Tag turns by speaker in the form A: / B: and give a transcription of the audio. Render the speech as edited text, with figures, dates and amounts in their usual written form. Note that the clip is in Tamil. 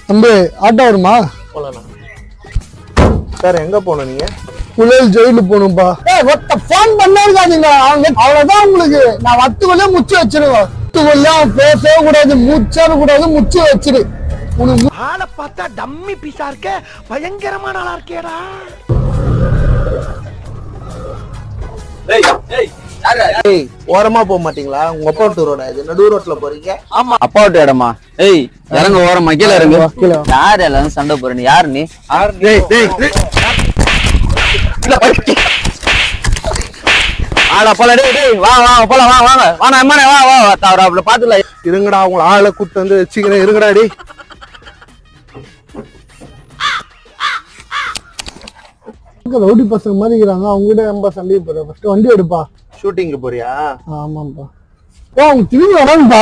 A: தம்பி ஆட்டோ வருமா?
B: போலாம் சார். எங்க போகணும் நீங்க?
A: புழல் ஜெயிலு போகணும்பா. போன் பண்ணாதீங்க, அவ்வளவுதான். உங்களுக்கு நான் வத்துக்குள்ளே முச்சு வச்சிருவேன். வத்துக்குள்ள பேசவே கூடாது, மூச்சாரு கூடாது, முச்சு வச்சிரு.
C: ஆளை பார்த்தா டம்மி பீஸா இருக்க, பயங்கரமான ஆளா இருக்கேடா.
B: ஓரமா போக மாட்டீங்களா? உங்க அப்பா விட்டு ரோடா இது? நடு ரோட்ல போறீங்க?
D: ஆமா, அப்பா விட்டு இடமா? ஏய் இறங்க, ஓரமா கீழே இறங்க. யார் எல்லாரும் சண்டை போறீங்க? யாரு நீ? ஆளா போல. டேய் வா வா போலாம், வா வாங்க வாங்க அம்மா, வா வா தவறாப்ல பாத்துல
B: இருங்கடா. உங்களை ஆளை கூட்டு வந்து வச்சுக்கிறேன், இருங்கடா. டே
A: ரவுடி பசங்க மாதிரி இருக்கிறாங்க, அவங்க கிட்ட ரொம்ப சண்டையை போற. ஃபர்ஸ்ட் வண்டி எடுப்பா.
B: ஷூட்டிங்க்கு போறியா?
A: ஆமாப்பா. அவங்க திரும்பி வராங்கப்பா.